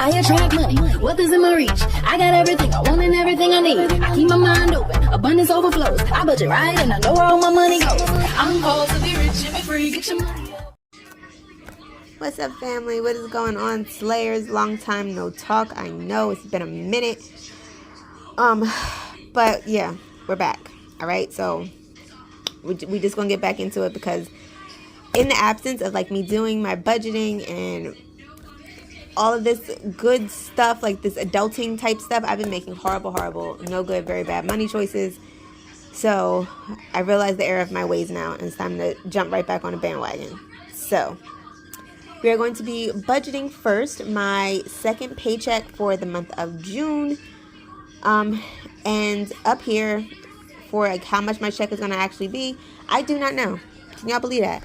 I attract money. Wealth is in my reach. I got everything I want and everything I need. I keep my mind open. Abundance overflows. I budget right and I know where all my money goes. I'm called to be rich and be free. Get your money up. What's up, family? What is going on, Slayers? Long time no talk. I know it's been a minute. But yeah, we're back. All right, so we just gonna get back into it because in the absence of like me doing my budgeting and all of this good stuff, like this adulting type stuff, I've been making horrible, no good, very bad money choices. So I realize the error of my ways now, and it's time to jump right back on a bandwagon. So we are going to be budgeting first my second paycheck for the month of June. And up here for like how much my check is going to actually be, I do not know. Can y'all believe that?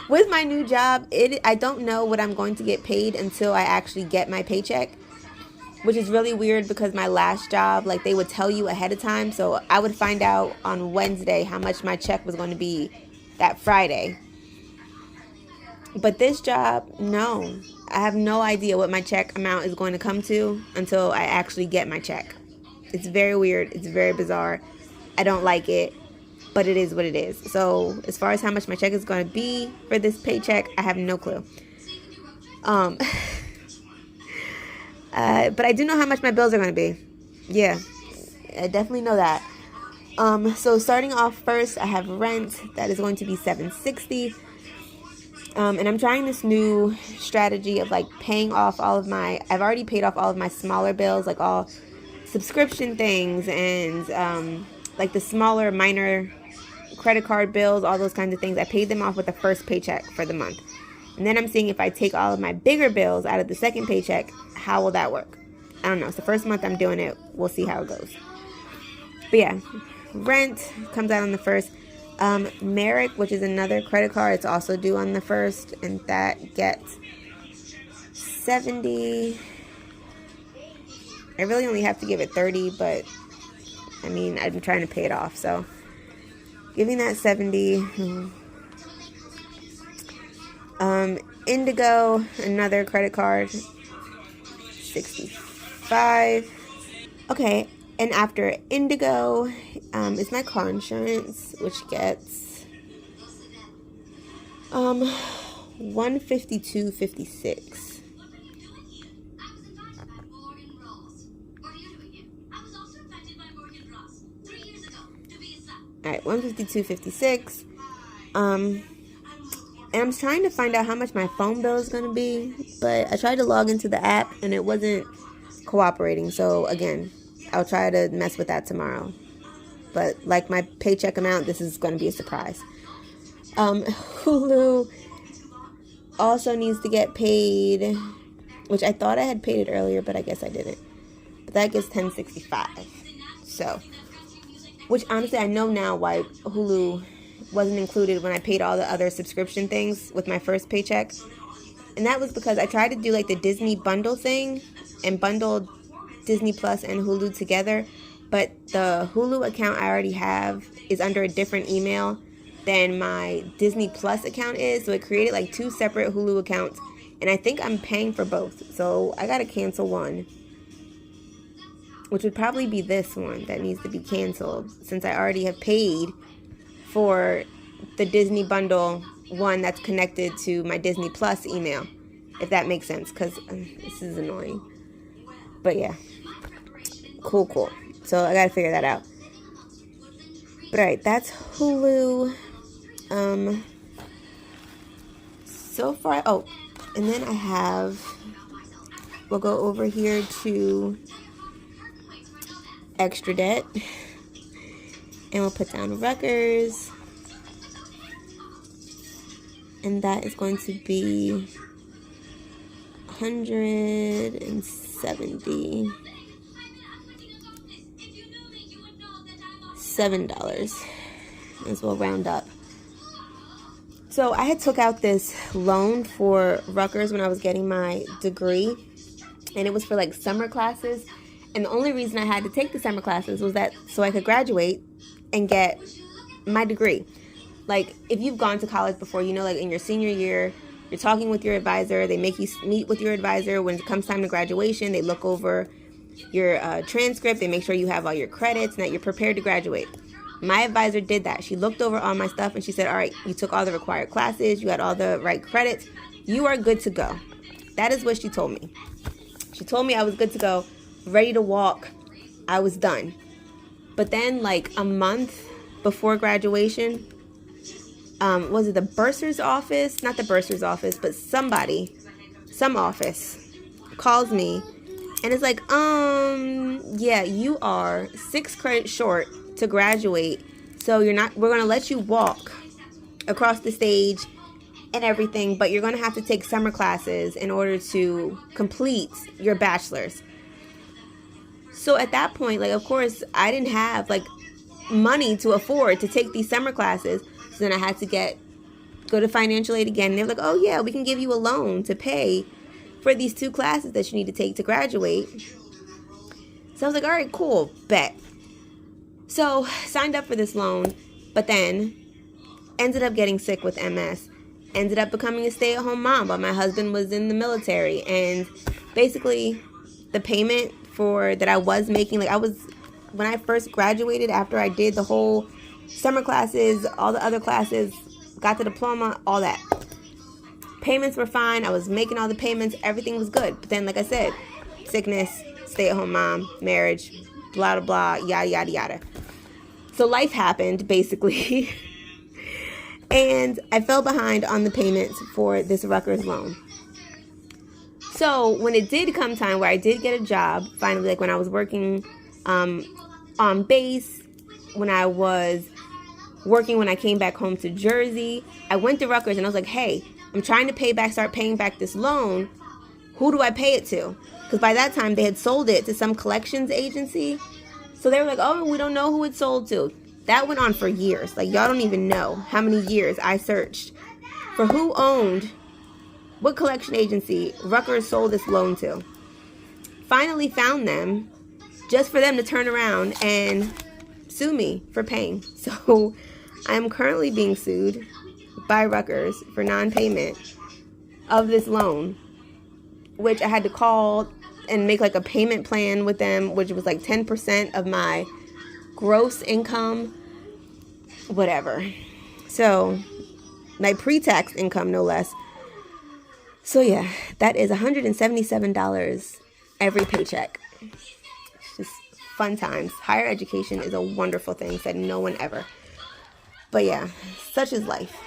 With my new job, I don't know what I'm going to get paid until I actually get my paycheck, which is really weird because my last job, like, they would tell you ahead of time. So I would find out on Wednesday how much my check was going to be that Friday. But this job, no. I have no idea what my check amount is going to come to until I actually get my check. It's very weird. It's very bizarre. I don't like it, but it is what it is. So as far as how much my check is going to be for this paycheck, I have no clue. But I do know how much my bills are going to be. Yeah, I definitely know that. So starting off first, I have rent. That is going to be $760. And I'm trying this new strategy of like paying off I've already paid off all of my smaller bills, like all subscription things and like the smaller minor credit card bills, all those kinds of things. I paid them off with the first paycheck for the month. And then I'm seeing if I take all of my bigger bills out of the second paycheck, how will that work? I don't know. It's the first month I'm doing it. We'll see how it goes. But yeah, rent comes out on the first. Merrick, which is another credit card, it's also due on the first, and that gets $70. I really only have to give it $30, but I mean, I'm trying to pay it off, so giving that $70. Indigo, another credit card, $65. Okay. And after Indigo is my car insurance, which gets $152.56. All right, $152.56. And I'm trying to find out how much my phone bill is gonna be, but I tried to log into the app and it wasn't cooperating. So again, I'll try to mess with that tomorrow. But like my paycheck amount, this is going to be a surprise. Hulu also needs to get paid, which I thought I had paid it earlier, but I guess I didn't. But that gets $10.65. So, which honestly, I know now why Hulu wasn't included when I paid all the other subscription things with my first paycheck. And that was because I tried to do like the Disney bundle thing and bundled Disney Plus and Hulu together, but the Hulu account I already have is under a different email than my Disney Plus account is, so it created like two separate Hulu accounts, and I think I'm paying for both, so I gotta cancel one, which would probably be this one that needs to be canceled since I already have paid for the Disney bundle one that's connected to my Disney Plus email, if that makes sense, because this is annoying. But yeah, cool. So I gotta figure that out. But alright, that's Hulu. So far, and then we'll go over here to extra debt, and we'll put down Rutgers, and that is going to be $177 as we'll round up. So I had took out this loan for Rutgers when I was getting my degree, and it was for like summer classes, and the only reason I had to take the summer classes was that so I could graduate and get my degree. Like, if you've gone to college before, you know, like in your senior year, You're talking with your advisor. They make you meet with your advisor. When it comes time to graduation, they look over your transcript. They make sure you have all your credits and that you're prepared to graduate. My advisor did that. She looked over all my stuff and she said, all right, you took all the required classes. You had all the right credits. You are good to go. That is what she told me. She told me I was good to go, ready to walk. I was done. But then like a month before graduation, was it the bursar's office? Not the bursar's office, but some office calls me and it's like, yeah, you are 6 credits short to graduate. So we're going to let you walk across the stage and everything, but you're going to have to take summer classes in order to complete your bachelor's. So at that point, like, of course, I didn't have like money to afford to take these summer classes. So then I had to go to financial aid again. And they're like, oh yeah, we can give you a loan to pay for these 2 classes that you need to take to graduate. So I was like, all right, cool, bet. So signed up for this loan, but then ended up getting sick with MS. Ended up becoming a stay-at-home mom while my husband was in the military. And basically the payment that I was making, like when I first graduated, after I did the whole summer classes, all the other classes, got the diploma, all that. Payments were fine. I was making all the payments. Everything was good. But then, like I said, sickness, stay-at-home mom, marriage, blah, blah, blah, yada, yada, yada. So life happened, basically. And I fell behind on the payments for this Rutgers loan. So when it did come time where I did get a job, finally, like when I was working on base, when I was working when I came back home to Jersey, I went to Rutgers and I was like, hey, I'm trying to start paying back this loan. Who do I pay it to? Because by that time they had sold it to some collections agency. So they were like, oh, we don't know who it sold to. That went on for years. Like, y'all don't even know how many years I searched for who owned what collection agency Rutgers sold this loan to. Finally found them, just for them to turn around and sue me for paying. So I'm currently being sued by Rutgers for non-payment of this loan, which I had to call and make like a payment plan with them, which was like 10% of my gross income, whatever. So my pre-tax income, no less. So yeah, that is $177 every paycheck. It's just fun times. Higher education is a wonderful thing, said no one ever. But yeah, such is life.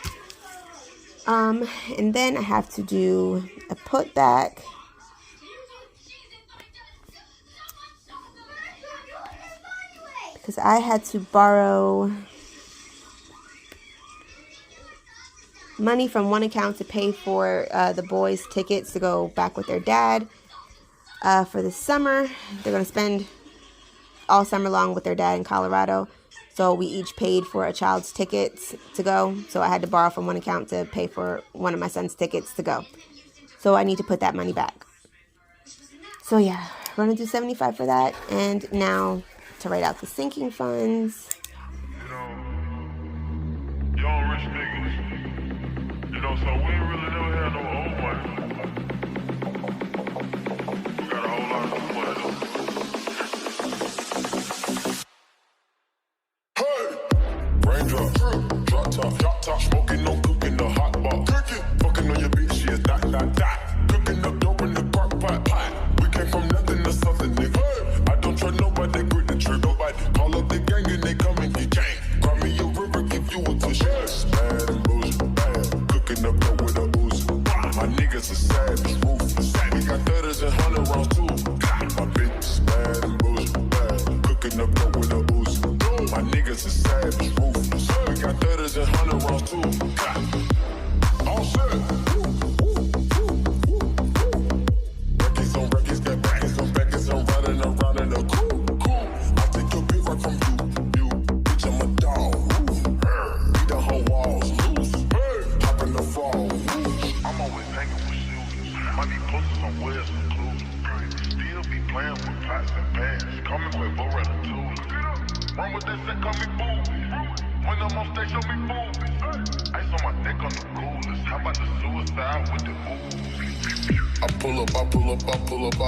And then I have to do a putback. Because I had to borrow money from one account to pay for the boys' tickets to go back with their dad for the summer. They're going to spend all summer long with their dad in Colorado. So we each paid for a child's tickets to go. So I had to borrow from one account to pay for one of my son's tickets to go. So I need to put that money back. So yeah, we're going to do $75 for that. And now to write out the sinking funds. Y'all rich niggas. So we ain't really never had no old money. We got a whole lot of new money though. Hey! Raindrop, drop top, yacht top, smoking, no cooking, the hot box. Fucking on your bitch, yeah, dot. Cooking up dope in the crock pot. We came from nothing to something, nigga. I don't trust nobody, grip the trigger. Nobody call up the gang and they come and get gang. Grab me your river, give you a tush. Bad and bullshit, bad. Cooking up dope with a ooze. My niggas are savage, ruthless. We got 30s and 100 rounds too. My bitch is bad and bullshit, bad. Cooking up dope with a ooze. My niggas are savage, ruthless. We got 30s and 100 rounds too. All set. Records on records, got backers on backers. I'm riding around in a cool. I take your beat right from you. Bitch, I'm a dog. Beat the whole walls. Hop in the fall. I'm always hanging with shooters. Might be posted somewhere, some clues. Still be playing with pots and pans. Coming with Bo Ratatouille. Run with that set, call me boobies. When I'm on stage, show me boobies. Ice on my neck on the coolest. How about the suicide with the ooh? I pull up, I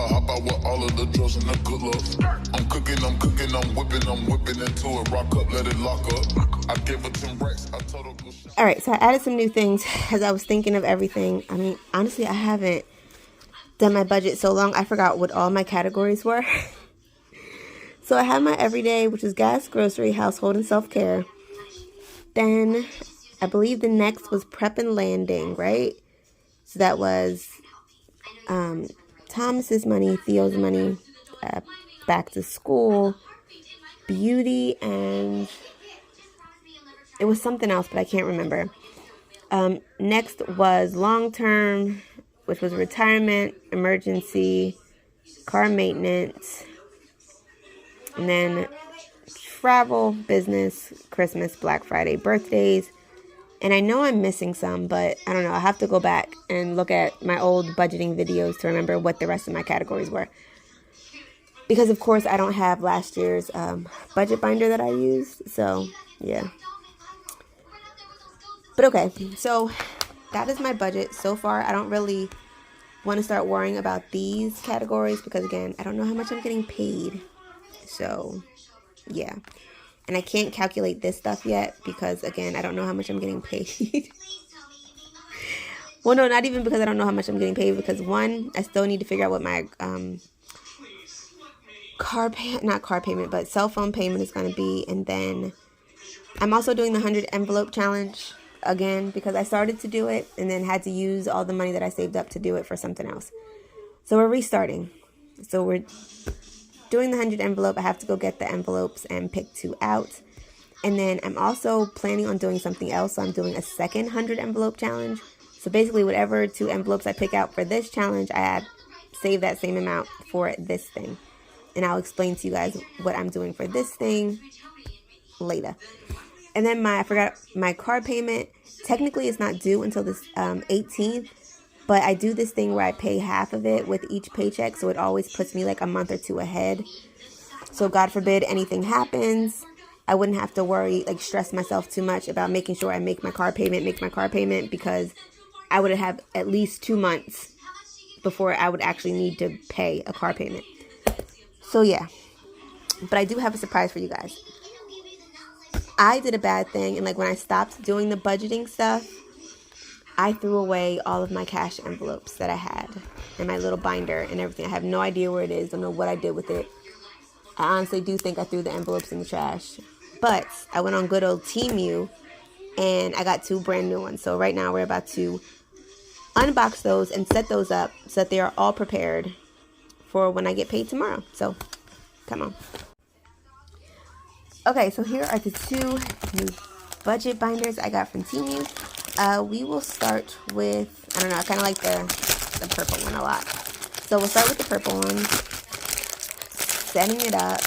hop out with all of the drugs and the good looks. I'm cooking, I'm whipping into it. Rock up, let it lock up. I gave her 10 racks, I told her go shit. All right, so I added some new things as I was thinking of everything. I mean, honestly, I haven't done my budget so long, I forgot what all my categories were. So I have my everyday, which is gas, grocery, household, and self-care. Then I believe the next was prep and landing, right? So that was Thomas's money, Theo's money, back to school, beauty, and it was something else, but I can't remember. Next was long-term, which was retirement, emergency, car maintenance, and then travel, business, Christmas, Black Friday, birthdays. And I know I'm missing some, but I don't know. I have to go back and look at my old budgeting videos to remember what the rest of my categories were. Because, of course, I don't have last year's budget binder that I used. So, yeah. But, okay. So, that is my budget. So far, I don't really want to start worrying about these categories because, again, I don't know how much I'm getting paid. So, yeah. And I can't calculate this stuff yet because, again, I don't know how much I'm getting paid. Well, no, not even because I don't know how much I'm getting paid. Because, one, I still need to figure out what my cell phone payment is going to be. And then I'm also doing the 100 envelope challenge again because I started to do it and then had to use all the money that I saved up to do it for something else. So we're restarting. So we're doing the 100 envelope. I have to go get the envelopes and pick 2 out. And then I'm also planning on doing something else. So I'm doing a second 100 envelope challenge. So basically whatever 2 envelopes I pick out for this challenge, I save that same amount for this thing. And I'll explain to you guys what I'm doing for this thing later. And then I forgot my car payment. Technically it's not due until this 18th. But I do this thing where I pay half of it with each paycheck. So it always puts me like a month or 2 ahead. So God forbid anything happens, I wouldn't have to worry, like stress myself too much about making sure I make my car payment because I would have at least 2 months before I would actually need to pay a car payment. So yeah, but I do have a surprise for you guys. I did a bad thing, and like when I stopped doing the budgeting stuff, I threw away all of my cash envelopes that I had in my little binder and everything. I have no idea where it is. Don't know what I did with it. I honestly do think I threw the envelopes in the trash. But I went on good old Temu and I got 2 brand new ones. So right now we're about to unbox those and set those up so that they are all prepared for when I get paid tomorrow. So come on. Okay, so here are the 2 new budget binders I got from Temu. We will start with, I don't know, I kind of like the purple one a lot. So we'll start with the purple one. Setting it up.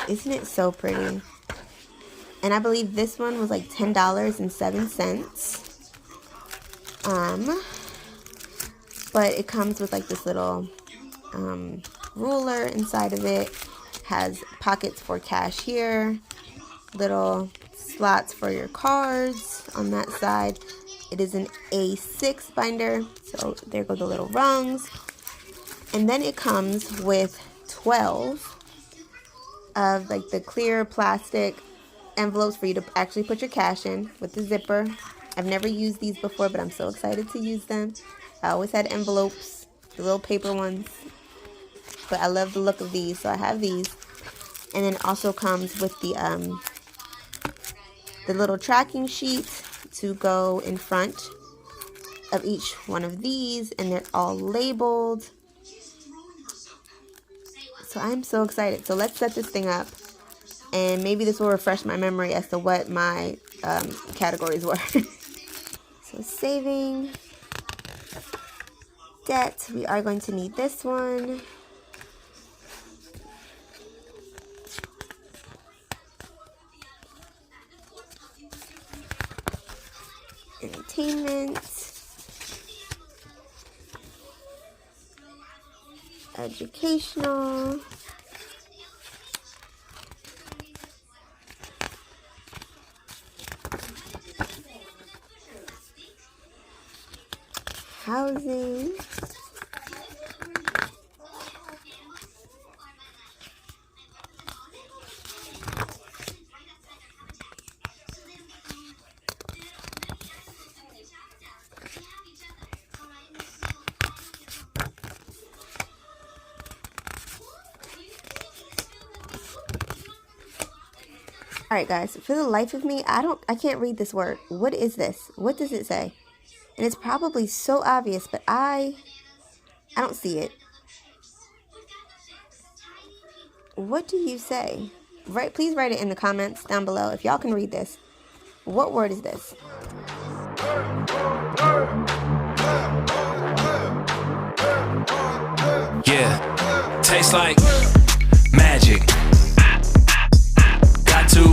Isn't it so pretty? And I believe this one was like $10.07. But it comes with like this little ruler inside of it. Has pockets for cash here. Little slots for your cards on that side. It is an A6 binder. So there go the little rungs. And then it comes with 12 of like the clear plastic envelopes for you to actually put your cash in with the zipper. I've never used these before, but I'm so excited to use them. I always had envelopes, the little paper ones, but I love the look of these, so I have these. And then it also comes with the little tracking sheet to go in front of each one of these, and they're all labeled. So I'm so excited. So let's set this thing up, and maybe this will refresh my memory as to what my categories were. So saving, debt, we are going to need this one. Entertainment, educational, housing. Alright guys, for the life of me, I can't read this word. What is this? What does it say? And it's probably so obvious, but I don't see it. What do you say? Please write it in the comments down below if y'all can read this. What word is this? Yeah, tastes like magic. Got to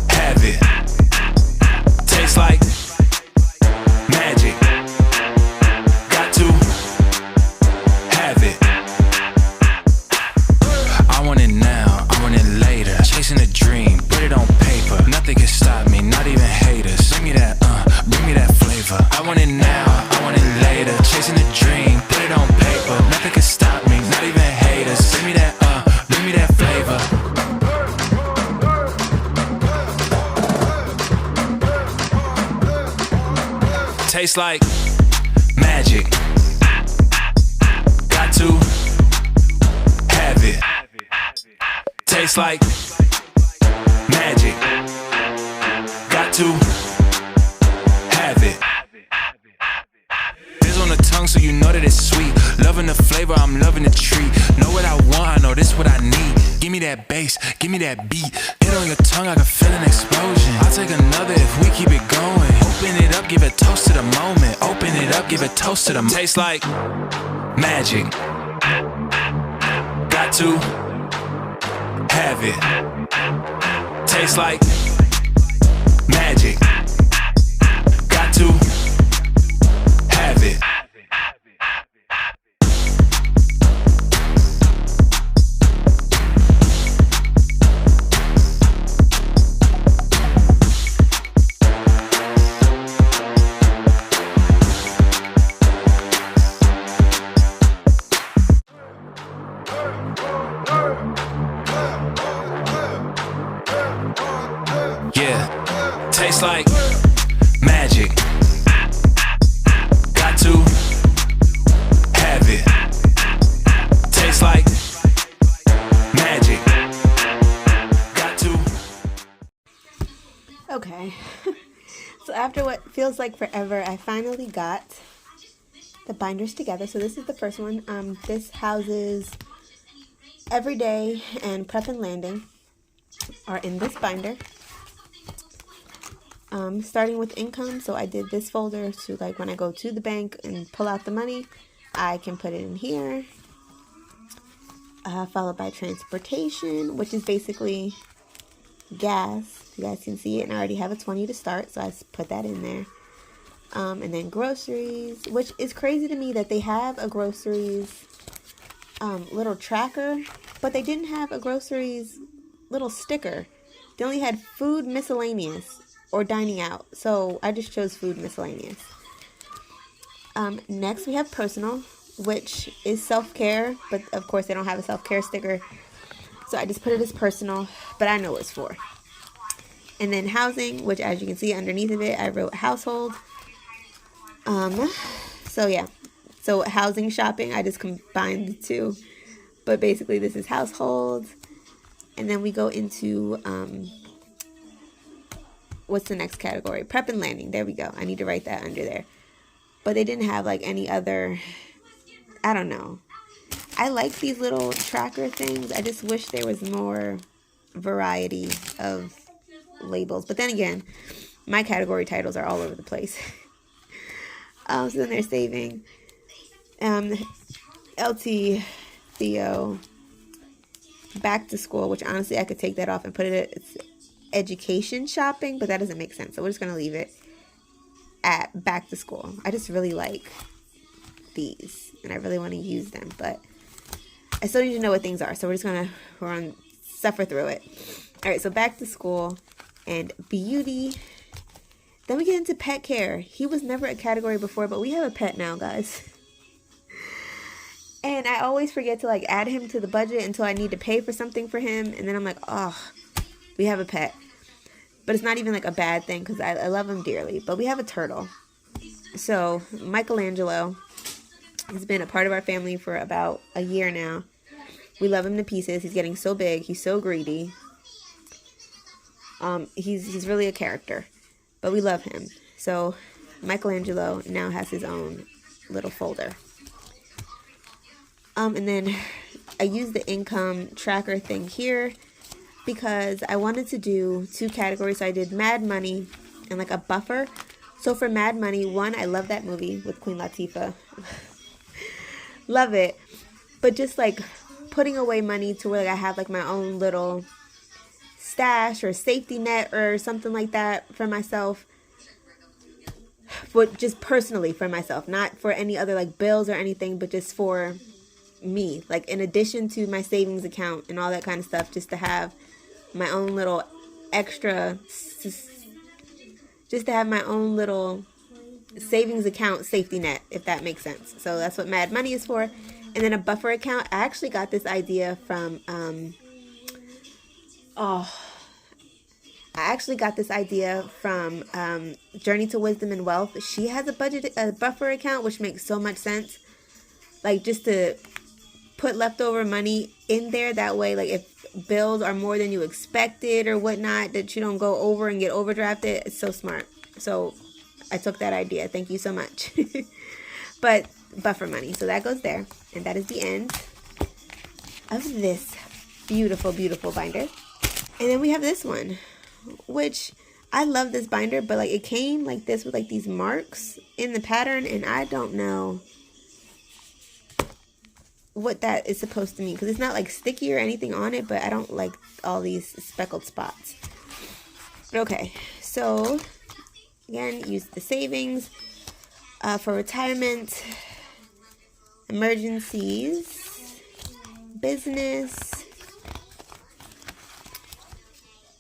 have it. Tastes like magic. Got to have it. I want it now, I want it later. Chasing a dream, put it on paper. Nothing can stop me, not even haters. Bring me that flavor. I want it now, I want it later. Chasing a dream, put it on paper. Nothing can stop me, not even haters. Bring me that flavor. Tastes like magic. Got to have it. Tastes like magic. Got to have it. This on the tongue so you know that it's sweet. Loving the flavor, I'm loving the treat. Know what I want, I know this what I need. Give me that bass, give me that beat. Hit on your tongue, I can feel an explosion. I'll take another if we keep it going. Open it up, give a toast to the moment. Open it up, give a toast to the moment. Tastes like magic. Got to have it. Tastes like magic. Got to have it. Yeah, tastes like magic. Got to have it. Tastes like magic. Got to. Okay. So after what feels like forever, I finally got the binders together. So this is the first one. This houses Everyday and Prep and Landing are in this binder. Starting with income, so I did this folder to, like, when I go to the bank and pull out the money, I can put it in here. Followed by transportation, which is basically gas. You guys can see it, and I already have a 20 to start, so I put that in there. And then groceries, which is crazy to me that they have a groceries little tracker, but they didn't have a groceries little sticker. They only had food miscellaneous or dining out, so I just chose food miscellaneous. Next we have personal, which is self-care, but of course they don't have a self-care sticker, so I just put it as personal, but I know what it's for. And then housing, which as you can see underneath of it, I wrote household. So yeah, so housing, shopping, I just combined the two, but basically this is household. And then we go into what's the next category? Prep and landing. There we go. I need to write that under there. But they didn't have like any other, I don't know. I like these little tracker things. I just wish there was more variety of labels. But then again, my category titles are all over the place. So then they're saving. LT, Theo, back to school, which honestly I could take that off and put it, it's education shopping, but that doesn't make sense. So we're just going to leave it at back to school. I just really like these and I really want to use them, but I still need to know what things are. So we're going to suffer through it. All right. So back to school and beauty. Then we get into pet care. He was never a category before, but we have a pet now, guys. And I always forget to like add him to the budget until I need to pay for something for him. And then I'm like, oh, we have a pet. But it's not even like a bad thing because I love him dearly. But we have a turtle. So Michelangelo has been a part of our family for about a year now. We love him to pieces. He's getting so big. He's so greedy. He's really a character. But we love him. So Michelangelo now has his own little folder. And then I use the income tracker thing here because I wanted to do 2 categories. So I did Mad Money and like a buffer. So for Mad Money, one, I love that movie with Queen Latifah. Love it. But just like putting away money to where like I have like my own little stash or safety net or something like that for myself. But just personally for myself, not for any other like bills or anything, but just for me, like in addition to my savings account and all that kind of stuff, just to have my own little extra, just to have my own little savings account safety net, if that makes sense. So that's what Mad Money is for. And then a buffer account, I actually got this idea from Journey to Wisdom and Wealth. She has a buffer account, which makes so much sense, like just to put leftover money in there. That way, like if bills are more than you expected or whatnot, that you don't go over and get overdrafted. It's so smart. So I took that idea. Thank you so much. But buffer money. So that goes there. And that is the end of this beautiful, beautiful binder. And then we have this one, which I love this binder, but like it came like this with like these marks in the pattern, and I don't know what that is supposed to mean because it's not like sticky or anything on it, but I don't like all these speckled spots. Okay, so again, use the savings for retirement, emergencies, business.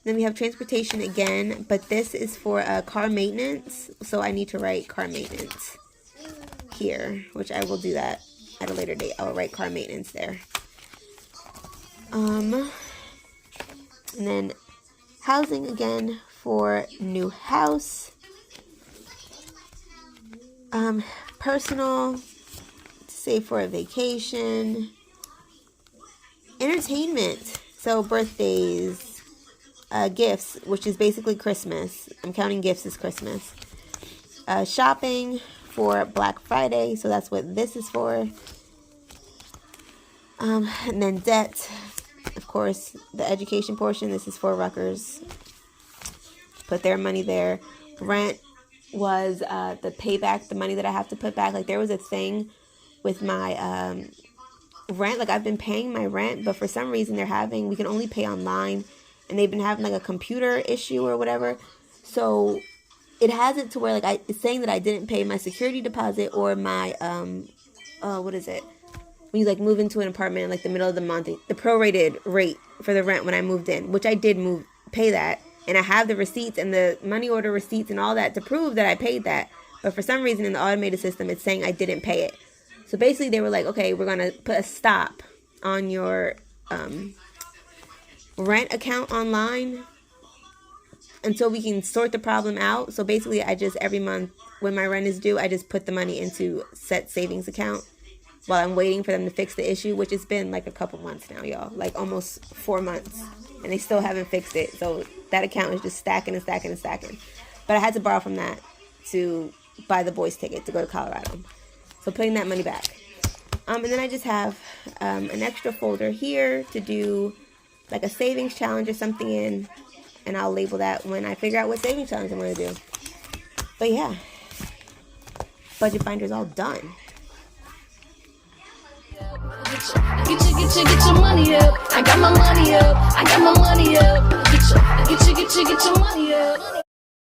Then we have transportation again, but this is for car maintenance, so I need to write car maintenance here, which I will do that at a later date. I will write car maintenance there. And then housing again for new house. Personal, save for a vacation. Entertainment, so birthdays, gifts, which is basically Christmas. I'm counting gifts as Christmas. Shopping for Black Friday, so that's what this is for. And then debt, of course, the education portion, this is for Rutgers. Put their money there. Rent was the payback, the money that I have to put back. Like there was a thing with my rent, like I've been paying my rent, but for some reason we can only pay online, and they've been having like a computer issue or whatever. So it has it to where like it's saying that I didn't pay my security deposit or my what is it? When you like move into an apartment in like the middle of the month, the prorated rate for the rent when I moved in, which I did pay that, and I have the receipts and the money order receipts and all that to prove that I paid that. But for some reason in the automated system, it's saying I didn't pay it. So basically they were like, okay, we're gonna put a stop on your rent account online until we can sort the problem out. So basically I just every month when my rent is due, I just put the money into set savings account while I'm waiting for them to fix the issue, which has been like a couple months now, y'all, like almost 4 months, and they still haven't fixed it. So that account is just stacking and stacking and stacking. But I had to borrow from that to buy the boys' ticket to go to Colorado. So putting that money back. And then I just have an extra folder here to do like a savings challenge or something in, and I'll label that when I figure out what savings challenge I'm going to do. But yeah, budget binder's all done. Get your money up. I got my money up. I got my money up. Get your money up.